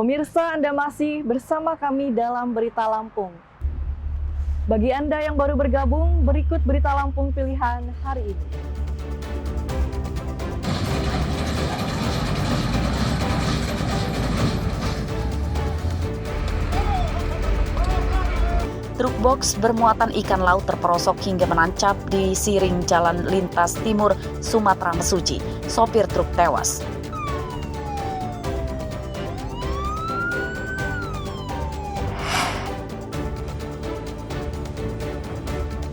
Pemirsa, Anda masih bersama kami dalam Berita Lampung. Bagi Anda yang baru bergabung, berikut Berita Lampung pilihan hari ini. Truk box bermuatan ikan laut terperosok hingga menancap di siring jalan lintas timur Sumatera Mesuji. Sopir truk tewas.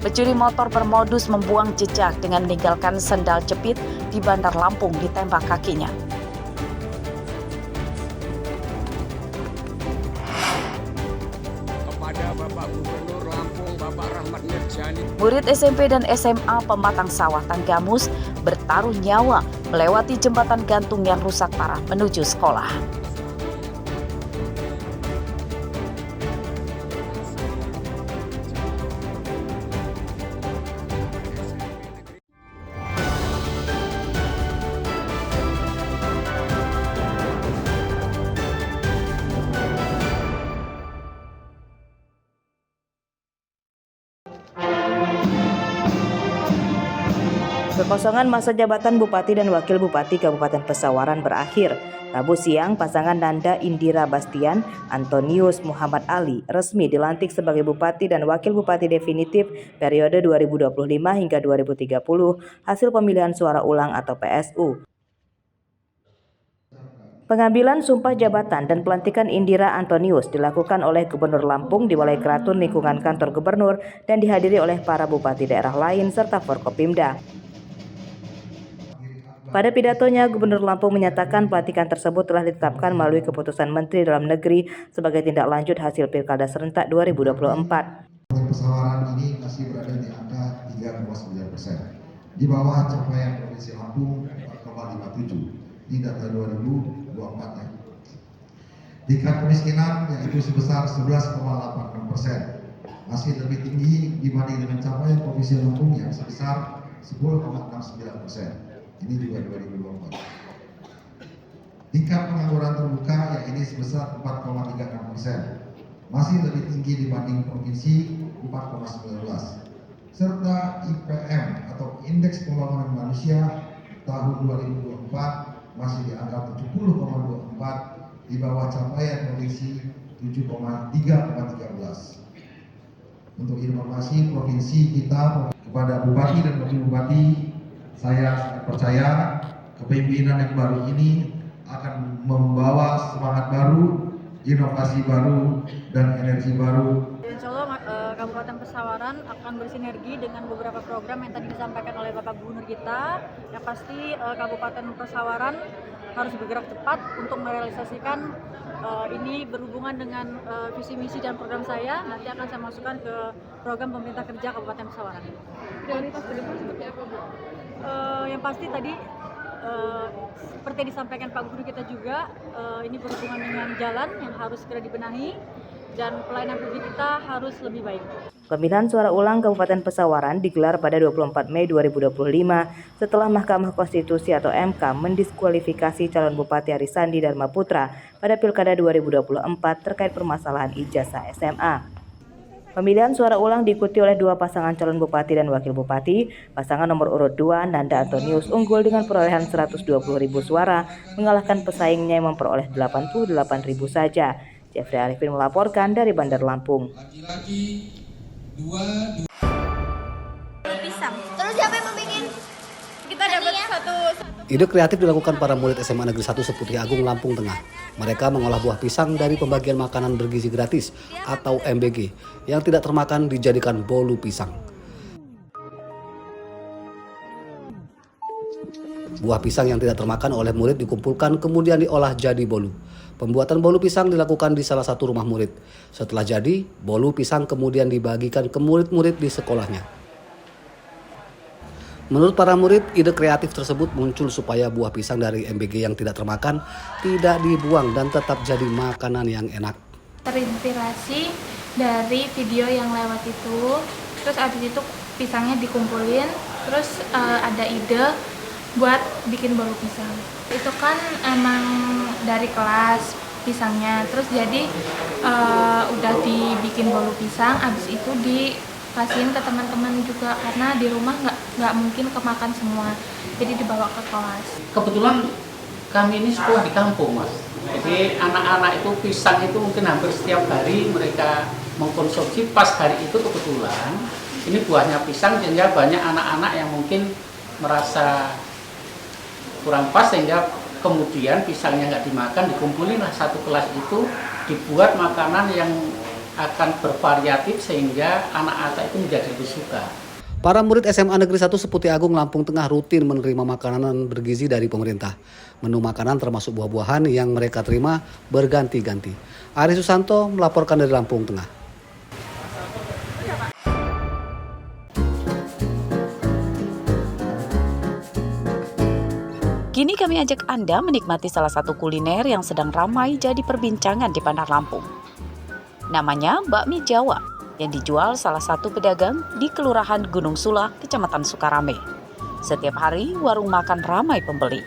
Pencuri motor bermodus membuang jejak dengan meninggalkan sendal jepit di Bandar Lampung ditembak kakinya. Bapak Gubernur Lampung, Bapak Rahmat Nurjani. Murid SMP dan SMA Pematang Sawah Tanggamus bertaruh nyawa melewati jembatan gantung yang rusak parah menuju sekolah. Kekosongan masa jabatan Bupati dan Wakil Bupati Kabupaten Pesawaran berakhir. Rabu siang, pasangan Nanda Indira Bastian, Antonius Muhammad Ali resmi dilantik sebagai Bupati dan Wakil Bupati definitif periode 2025 hingga 2030 hasil pemilihan suara ulang atau PSU. Pengambilan sumpah jabatan dan pelantikan Indira Antonius dilakukan oleh Gubernur Lampung di Balai Keratun lingkungan kantor Gubernur dan dihadiri oleh para bupati daerah lain serta Forkopimda. Pada pidatonya, Gubernur Lampung menyatakan pelantikan tersebut telah ditetapkan melalui keputusan Menteri Dalam Negeri sebagai tindak lanjut hasil Pilkada serentak 2024. Pesawaran ini masih berada di angka 3,9%, di bawah capaian Provinsi Lampung 4,57 di data 2024 ya. Tingkat kemiskinan yaitu sebesar 11,86%, masih lebih tinggi dibanding dengan capaian Provinsi Lampung yang sebesar 10,69%. Ini juga 2024. Tingkat pengangguran terbuka ya ini sebesar 4,36%, masih lebih tinggi dibanding provinsi 4,19%. Serta IPM atau Indeks Pembangunan Manusia tahun 2024 masih di angka 70,24 di bawah capaian provinsi 7,13. Untuk informasi provinsi kita kepada Bupati dan Wakil Bupati, saya sangat percaya kepemimpinan yang baru ini akan membawa semangat baru, inovasi baru, dan energi baru. Insya Allah Kabupaten Pesawaran akan bersinergi dengan beberapa program yang tadi disampaikan oleh Bapak Gubernur kita. Yang pasti Kabupaten Pesawaran harus bergerak cepat untuk merealisasikan ini berhubungan dengan visi misi dan program saya. Nanti akan saya masukkan ke program pemerintah kerja Kabupaten Pesawaran. Prioritas ke depan seperti apa, Bu? Yang pasti tadi seperti disampaikan Pak Gubernur kita juga, ini berhubungan dengan jalan yang harus segera dibenahi dan pelayanan publik kita harus lebih baik. Pemilihan suara ulang Kabupaten Pesawaran digelar pada 24 Mei 2025 setelah Mahkamah Konstitusi atau MK mendiskualifikasi calon Bupati Arisandi Dharma Putra pada Pilkada 2024 terkait permasalahan ijazah SMA. Pemilihan suara ulang diikuti oleh dua pasangan calon bupati dan wakil bupati. Pasangan nomor urut 2, Nanda Antonius, unggul dengan perolehan 120.000 suara, mengalahkan pesaingnya yang memperoleh 88.000 saja. Jeffrey Arifin melaporkan dari Bandar Lampung. Pisang. Terus siapa yang membikin? Kita dapat satu. Ide kreatif dilakukan para murid SMA Negeri 1 Seputri Agung Lampung Tengah. Mereka mengolah buah pisang dari pembagian makanan bergizi gratis atau MBG yang tidak termakan dijadikan bolu pisang. Buah pisang yang tidak termakan oleh murid dikumpulkan kemudian diolah jadi bolu. Pembuatan bolu pisang dilakukan di salah satu rumah murid. Setelah jadi, bolu pisang kemudian dibagikan ke murid-murid di sekolahnya. Menurut para murid, ide kreatif tersebut muncul supaya buah pisang dari MBG yang tidak termakan tidak dibuang dan tetap jadi makanan yang enak. Terinspirasi dari video yang lewat itu, terus abis itu pisangnya dikumpulin, terus ada ide buat bikin bolu pisang. Itu kan emang dari kelas pisangnya. Terus jadi udah dibikin bolu pisang, abis itu dikasihin ke teman-teman juga karena di rumah nggak mungkin kemakan semua, jadi dibawa ke kelas. Kebetulan kami ini sekolah di kampung, Mas. Jadi anak-anak itu pisang itu mungkin hampir setiap hari mereka mengkonsumsi. Pas hari itu kebetulan ini buahnya pisang, sehingga banyak anak-anak yang mungkin merasa kurang pas, sehingga kemudian pisangnya nggak dimakan, dikumpulin lah satu kelas itu, dibuat makanan yang akan bervariatif sehingga anak-anak itu menjadi lebih suka. Para murid SMA Negeri 1 Seputi Agung Lampung Tengah rutin menerima makanan bergizi dari pemerintah. Menu makanan termasuk buah-buahan yang mereka terima berganti-ganti. Ari Susanto melaporkan dari Lampung Tengah. Kini kami ajak Anda menikmati salah satu kuliner yang sedang ramai jadi perbincangan di Bandar Lampung. Namanya bakmi Jawa, yang dijual salah satu pedagang di Kelurahan Gunung Sula, Kecamatan Sukarame. Setiap hari warung makan ramai pembeli.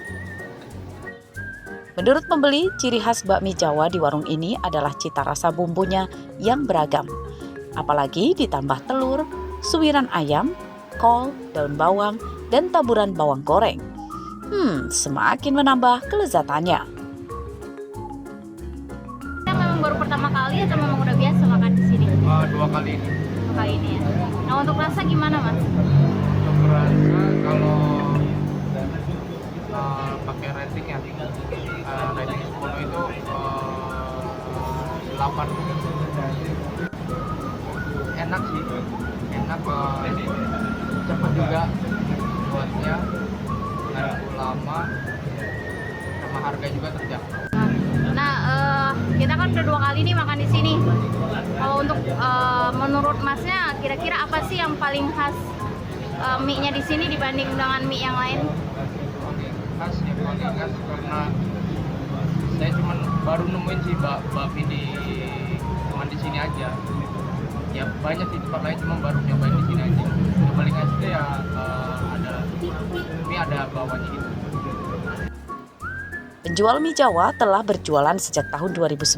Menurut pembeli, ciri khas bakmi Jawa di warung ini adalah cita rasa bumbunya yang beragam. Apalagi ditambah telur, suwiran ayam, kol, daun bawang, dan taburan bawang goreng. Semakin menambah kelezatannya. Kita memang baru pertama kali atau memang udah biasa makan di sini? 2 kali ini. 2 kali ini ya. Nah, untuk rasa gimana, Mas? Untuk rasa kalau pakai rating ya, rating 10 itu 8. Enak sih, enak, cepat juga buatnya, nggak lama, sama harga juga terjangkau. Nah, kita kan udah 2 kali nih makan di sini. Kalau untuk menurut Masnya, kira-kira apa sih yang paling khas mie-nya di sini dibanding dengan mie yang lain? Yang paling khas karena saya cuma baru nemuin sih bakmi cuma di sini aja. Ya banyak di tempat lain, cuma baru nyobain di sini aja. Yang paling khas itu ya ada bawahnya gitu. Penjual mie Jawa telah berjualan sejak tahun 2011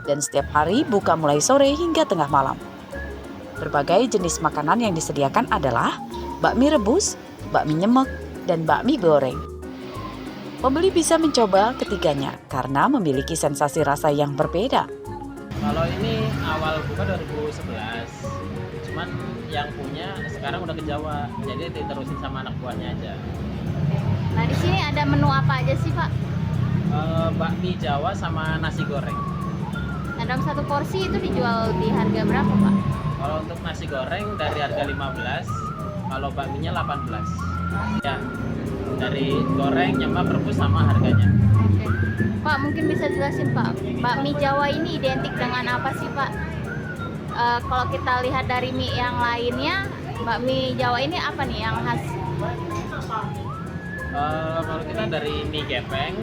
dan setiap hari buka mulai sore hingga tengah malam. Berbagai jenis makanan yang disediakan adalah bakmi rebus, bakmi nyemek, dan bakmi goreng. Pembeli bisa mencoba ketiganya karena memiliki sensasi rasa yang berbeda. Kalau ini awal buka 2011, cuman yang punya sekarang udah ke Jawa, jadi diterusin sama anak buahnya aja. Nah, di sini ada menu apa aja sih, Pak? Bakmi Jawa sama nasi goreng. Nah, dalam satu porsi itu dijual di harga berapa, Pak? Kalau untuk nasi goreng dari harga 15, kalau bakminya 18. Ya, dari goreng, nyemek, rebus sama harganya. Oke. Pak, mungkin bisa jelasin, Pak, bakmi Jawa ini identik dengan apa sih, Pak? Kalau kita lihat dari mie yang lainnya, bakmi Jawa ini apa nih yang khas? Kalau kita dari mie gepeng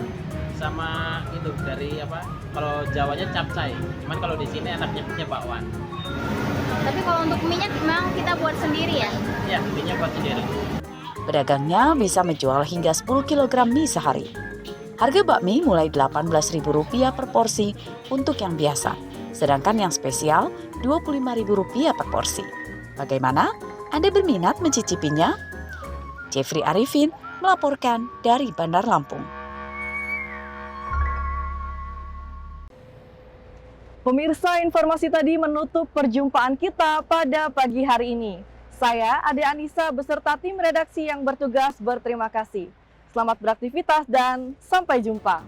sama itu dari apa? Kalau Jawanya capcay. Cuman kalau di sini enaknya bakwan. Tapi kalau untuk mie-nya memang kita buat sendiri ya? Ya, mie-nya buat sendiri. Pedagangnya bisa menjual hingga 10 kg mie sehari. Harga bakmi mulai Rp18.000 per porsi untuk yang biasa, sedangkan yang spesial Rp25.000 per porsi. Bagaimana? Anda berminat mencicipinya? Jeffrey Arifin melaporkan dari Bandar Lampung. Pemirsa, informasi tadi menutup perjumpaan kita pada pagi hari ini. Saya, Ade Anissa, beserta tim redaksi yang bertugas berterima kasih. Selamat beraktivitas dan sampai jumpa.